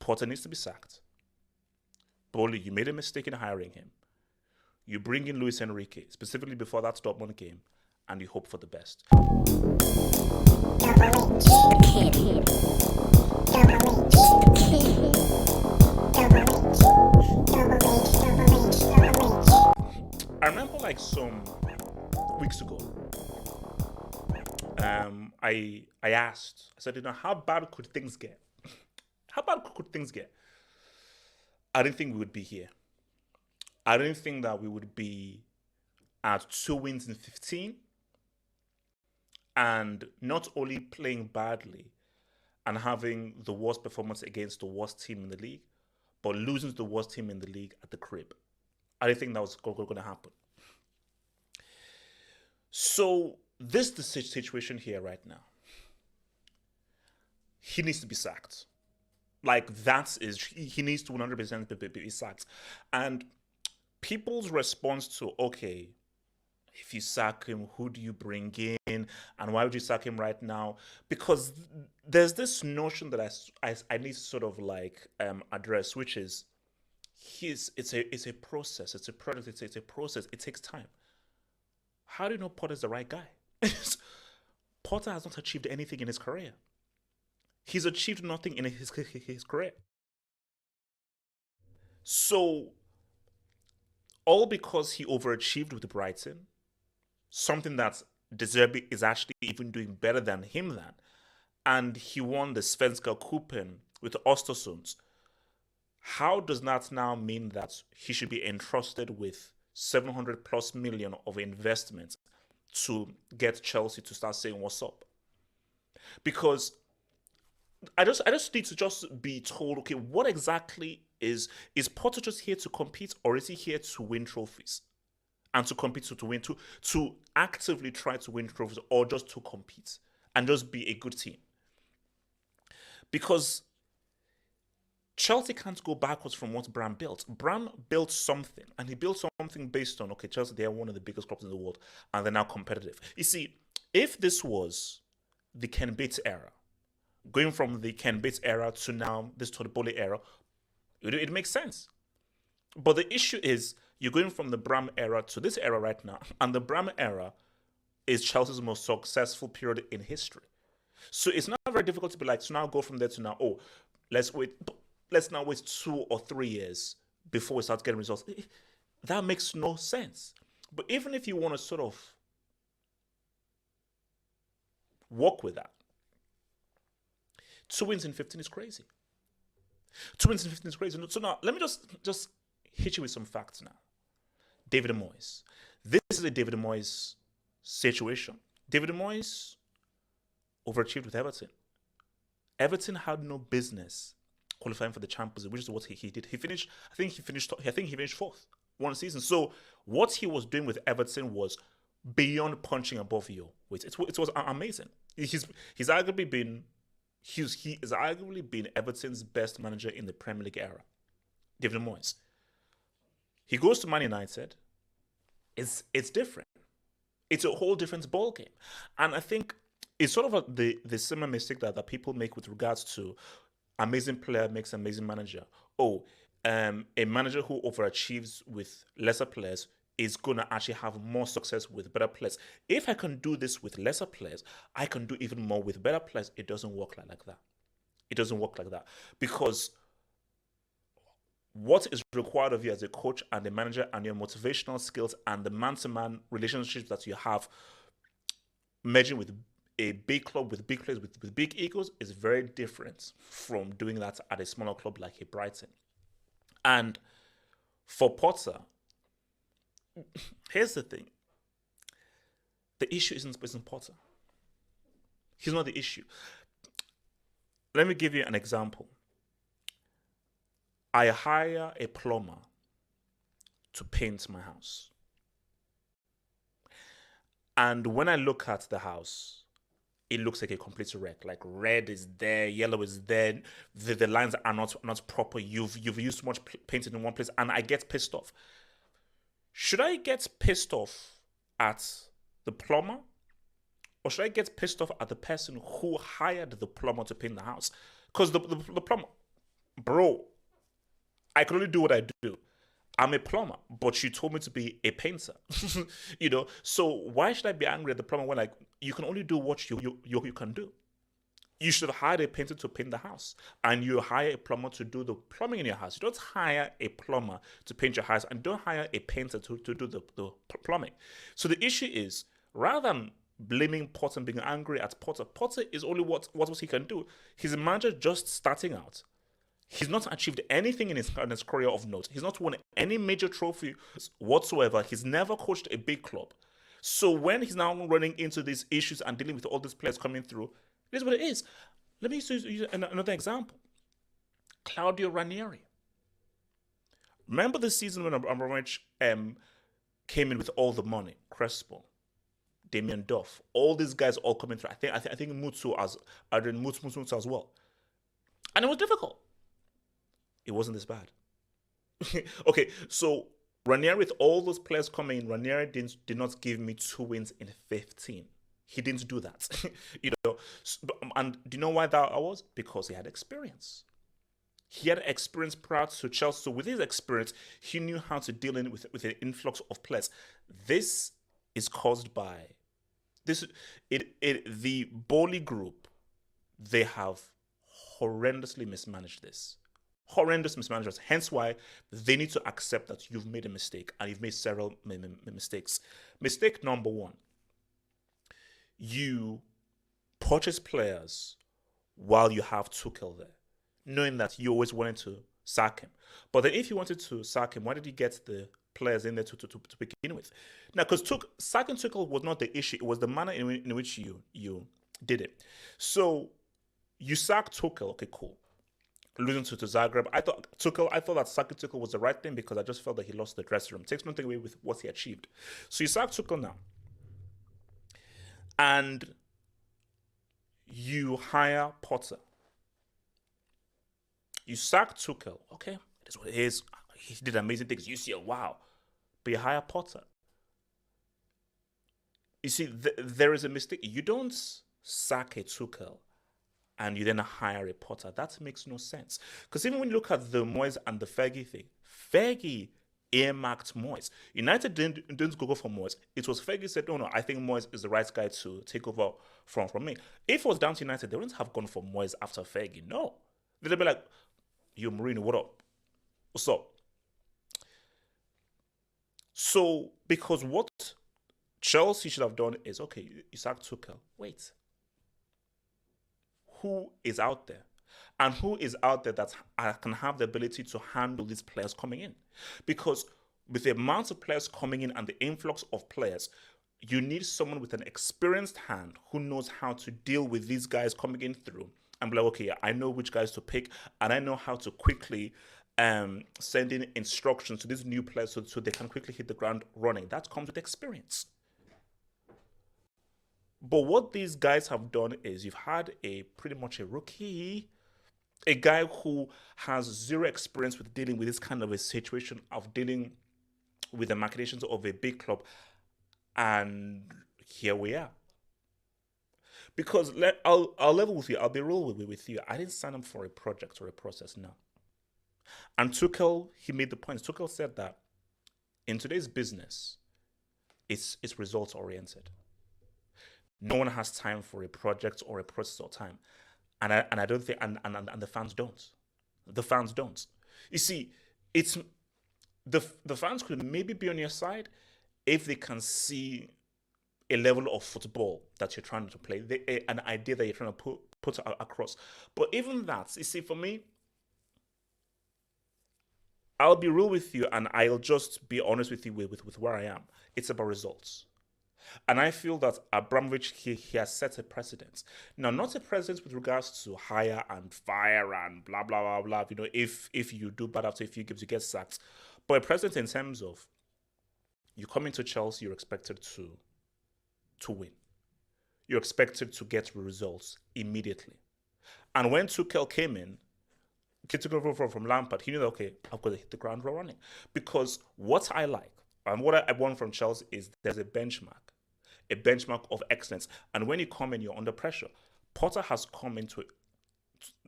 Potter needs to be sacked. Boehly, you made a mistake in hiring him. You bring in Luis Enrique, specifically before that Dortmund game, and you hope for the best. I remember like some weeks ago, I asked, I said, how bad could things get? How bad could things get? I didn't think we would be here. I didn't think that we would be at 2 wins in 15 and not only playing badly and having the worst performance against the worst team in the league, but losing to the worst team in the league at the crib. I didn't think that was going to happen. So this is the situation here right now. He needs to be sacked. Like he needs to 100% be sacked. And people's response to, okay, if you sack him, who do you bring in? And why would you sack him right now? Because there's this notion that I need to sort of like address, which is it's a process, it's a product, it's a process. It takes time. How do you know Potter's the right guy? Potter has not achieved anything in his career. He's achieved nothing in his career. So, all because he overachieved with Brighton, something that De Zerbi is actually even doing better than him and he won the Svenska Cupen with Östersund. How does that now mean that he should be entrusted with 700 plus million of investment to get Chelsea to start saying what's up? Because I just need to just be told, okay, what exactly is Potter just here to compete, or is he here to win trophies? And to compete, to win, to actively try to win trophies, or just to compete and just be a good team? Because Chelsea can't go backwards from what Bram built. Bram built something, and he built something based on, okay, Chelsea, they are one of the biggest clubs in the world, and they're now competitive. You see, if this was the Ken Bates era, going from the Ken Bates era to now this Todd Boehly era, it makes sense. But the issue is, you're going from the Bram era to this era right now, and the Bram era is Chelsea's most successful period in history. So it's not very difficult to be like, so now go from there to now, oh, let's now wait 2 or 3 years before we start getting results. That makes no sense. But even if you want to sort of work with that, 2 wins in 15 is crazy. 2 wins in 15 is crazy. So now, let me just hit you with some facts now. David Moyes. This is a David Moyes situation. David Moyes overachieved with Everton. Everton had no business qualifying for the Champions League, which is what he did. I think he finished fourth one season. So what he was doing with Everton was beyond punching above your weight. It was amazing. He's arguably been Everton's best manager in the Premier League era. David Moyes. He goes to Man United. It's different. It's a whole different ballgame. And I think it's sort of the similar mistake that people make with regards to amazing player makes amazing manager. A manager who overachieves with lesser players is going to actually have more success with better players. If I can do this with lesser players, I can do even more with better players. It doesn't work like that. It doesn't work like that. Because what is required of you as a coach and a manager, and your motivational skills and the man-to-man relationships that you have merging with a big club, with big players, with big egos, is very different from doing that at a smaller club like a Brighton. And for Potter, here's the thing. The issue isn't Potter. He's not the issue. Let me give you an example. I hire a plumber to paint my house. And when I look at the house, it looks like a complete wreck. Like, red is there, yellow is there, the lines are not proper. You've used too much paint in one place, and I get pissed off. Should I get pissed off at the plumber, or should I get pissed off at the person who hired the plumber to paint the house? Because the plumber, bro, I can only do what I do. I'm a plumber, but you told me to be a painter. So why should I be angry at the plumber when, like, you can only do what you can do? You should have hired a painter to paint the house, and you hire a plumber to do the plumbing in your house. You don't hire a plumber to paint your house, and don't hire a painter to do the plumbing. So the issue is, rather than blaming Potter and being angry at Potter, Potter is only what he can do. He's a manager just starting out. He's not achieved anything in his career of note. He's not won any major trophy whatsoever. He's never coached a big club. So when he's now running into these issues and dealing with all these players coming through, it is what it is. Let me use another example. Claudio Ranieri. Remember the season when Abramovich came in with all the money? Crespo, Damien Duff, all these guys all coming through. I think Mutsu as well. And it was difficult. It wasn't this bad. Okay, so Ranieri, with all those players coming in, Ranieri did not give me 2 wins in 15. He didn't do that. And do you know why that was? Because he had experience. He had experience prior to Chelsea. So with his experience, he knew how to deal with an influx of players. This is caused by the Boehly group. They have horrendously mismanaged this. Horrendous mismanagement. Hence why they need to accept that you've made a mistake, and you've made several mistakes. Mistake number one: you purchase players while you have Tuchel there, knowing that you always wanted to sack him. But then if you wanted to sack him, why did you get the players in there to begin with? Now, because sacking Tuchel was not the issue, it was the manner in which you did it. So you sacked Tuchel, okay, cool. Losing to Zagreb, I thought that sacking Tuchel was the right thing, because I just felt that he lost the dressing room. Takes nothing away with what he achieved. So you sack Tuchel now, and you hire Potter. You sack Tuchel. Okay, it is what it is. He did amazing things. You see, wow. But you hire Potter. You see, there is a mistake. You don't sack a Tuchel and you then hire a Potter. That makes no sense. Because even when you look at the Moyes and the Fergie thing, Fergie earmarked Moyes. United didn't go for Moyes. It was Fergie said, no, I think Moyes is the right guy to take over from me. If it was down to United, they wouldn't have gone for Moyes after Fergie. No. They'd be like, yo, Mourinho, what up? What's up? So, because what Chelsea should have done is, okay, you sack Tuchel. Wait. Who is out there? And who is out there that can have the ability to handle these players coming in? Because with the amount of players coming in and the influx of players, you need someone with an experienced hand who knows how to deal with these guys coming in through. And be like, okay, I know which guys to pick, and I know how to quickly send in instructions to these new players so they can quickly hit the ground running. That comes with experience. But what these guys have done is, you've had pretty much a rookie, a guy who has zero experience with dealing with this kind of a situation, of dealing with the machinations of a big club, and here we are. Because I'll level with you, I'll be real with you. I didn't sign up for a project or a process, no. And Tuchel, he made the point. Tuchel said that in today's business, it's results oriented. No one has time for a project or a process or time. And I don't think, and the fans don't. The fans don't. You see, it's the fans could maybe be on your side if they can see a level of football that you're trying to play, an idea that you're trying to put across. But even that, you see, for me, I'll be real with you, and I'll just be honest with you with where I am. It's about results. And I feel that Abramovich, he has set a precedent. Now, not a precedent with regards to hire and fire and blah, blah, blah, blah. You know, if you do bad after a few games, you get sacked. But a precedent in terms of, you come into Chelsea, you're expected to win. You're expected to get results immediately. And when Tuchel came in, he took over from Lampard, he knew that, okay, I've got to hit the ground running. Because what I like, and what I want from Chelsea, is there's a benchmark of excellence. And when you come in, you're under pressure. Potter has come into it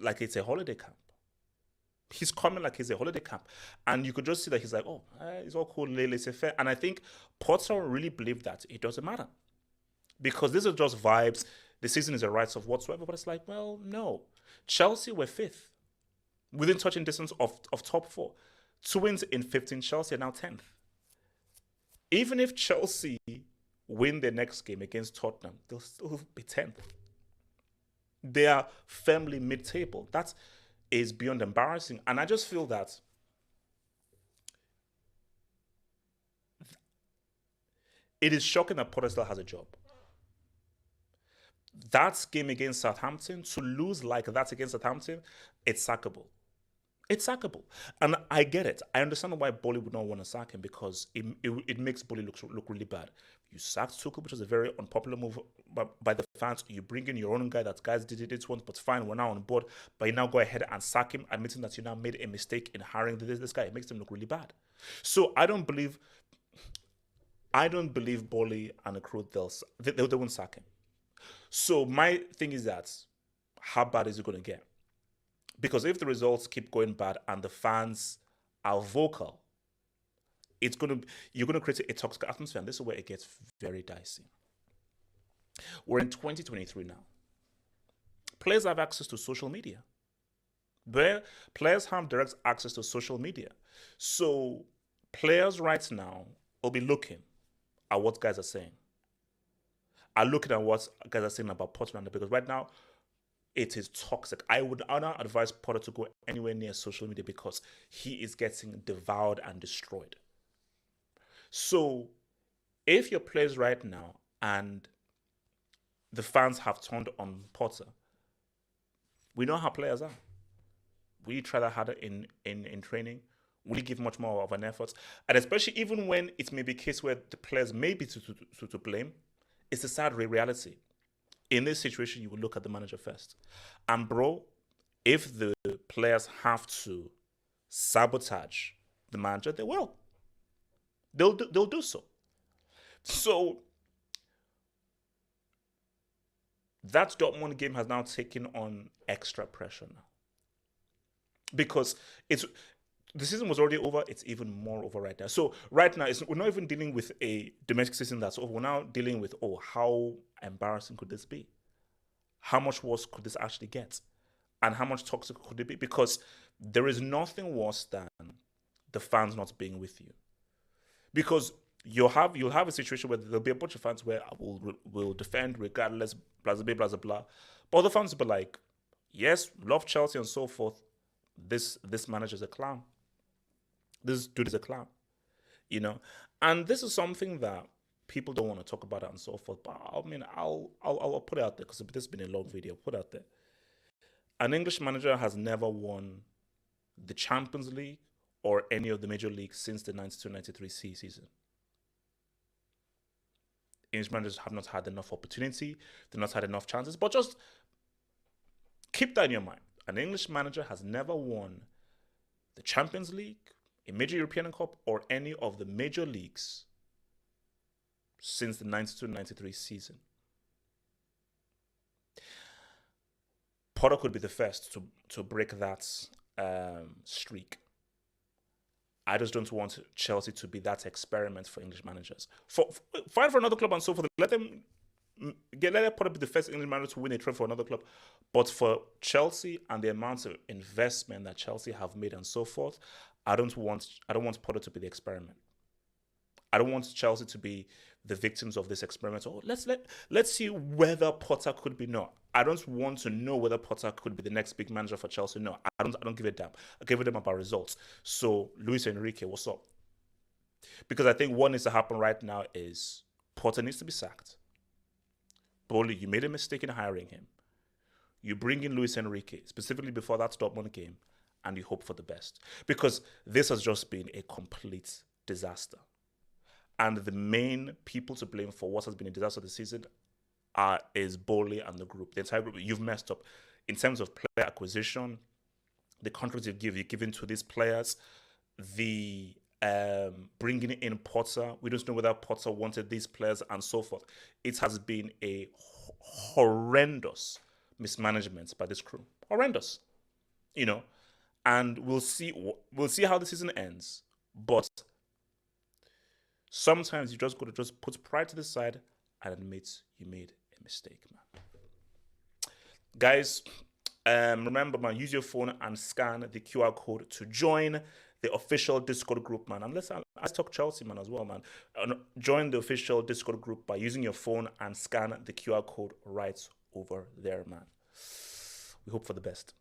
like it's a holiday camp. He's coming like he's a holiday camp. And you could just see that he's like, oh, it's all cool, laissez-faire. And I think Potter really believed that it doesn't matter. Because these are just vibes. The season is a write off whatsoever. But it's like, well, no. Chelsea were fifth, within touching distance of top four. Two wins in 15. Chelsea are now 10th. Even if Chelsea win their next game against Tottenham, they'll still be 10th. They are firmly mid-table. That is beyond embarrassing. And I just feel that it is shocking that Potter still has a job. That game against Southampton, to lose like that against Southampton, it's sackable. It's sackable. And I get it. I understand why Boehly would not want to sack him, because it makes Boehly look really bad. You sacked Tuchel, which was a very unpopular move by the fans. You bring in your own guy that guys did it once, but fine, we're now on board. But you now go ahead and sack him, admitting that you now made a mistake in hiring this guy. It makes him look really bad. So I don't believe Boehly and the crew, they won't sack him. So my thing is that, how bad is it going to get? Because if the results keep going bad and the fans are vocal, you're gonna create a toxic atmosphere, and this is where it gets very dicey. We're in 2023 now. Players have access to social media. Players have direct access to social media. So players right now will be looking at what guys are saying. Are looking at what guys are saying about Potter, because right now it is toxic. I would not advise Potter to go anywhere near social media, because he is getting devoured and destroyed. So if your players right now and the fans have turned on Potter, we know how players are. We try that harder in training. We give much more of an effort. And especially even when it may be a case where the players may be to blame, it's a sad reality. In this situation, you will look at the manager first. And bro, if the players have to sabotage the manager, they will. They'll do so. So that Dortmund game has now taken on extra pressure now, because the season was already over. It's even more over right now. So right now, we're not even dealing with a domestic season that's over. We're now dealing with, how embarrassing could this be? How much worse could this actually get? And how much toxic could it be? Because there is nothing worse than the fans not being with you. Because you'll have a situation where there'll be a bunch of fans where will defend regardless, blah, blah, blah, blah, blah. But other fans will be like, yes, love Chelsea and so forth. This manager's a clown. This dude is a clown, And this is something that people don't want to talk about it and so forth. But I mean, I'll put it out there, because this has been a long video. Put it out there. An English manager has never won the Champions League or any of the major leagues since the 92-93 season. English managers have not had enough opportunity. They've not had enough chances. But just keep that in your mind. An English manager has never won the Champions League, a major European Cup, or any of the major leagues since the 92-93 season. Potter could be the first to break that streak. I just don't want Chelsea to be that experiment for English managers. Fine for another club and so forth. Let Potter be the first English manager to win a trophy for another club. But for Chelsea and the amount of investment that Chelsea have made and so forth, I don't want Potter to be the experiment. I don't want Chelsea to be the victims of this experiment. Let's see whether Potter could be. No, I don't want to know whether Potter could be the next big manager for Chelsea. No, I don't give a damn. I give a damn about results. So Luis Enrique, what's up? Because I think what needs to happen right now is Potter needs to be sacked. Boehly, you made a mistake in hiring him. You bring in Luis Enrique, specifically before that Dortmund game, and you hope for the best. Because this has just been a complete disaster. And the main people to blame for what has been a disaster this season is Boehly and the group. The entire group, you've messed up. In terms of player acquisition, the contracts you've given to these players, the bringing in Potter. We don't know whether Potter wanted these players and so forth. It has been a horrendous mismanagement by this crew. Horrendous. and we'll see how the season ends. But sometimes you just got to just put pride to the side and admit you made a mistake, man. Guys, remember, man, use your phone and scan the QR code to join the official Discord group, man. And let's talk Chelsea, man, as well, man. Join the official Discord group by using your phone and scan the QR code right over there, man. We hope for the best.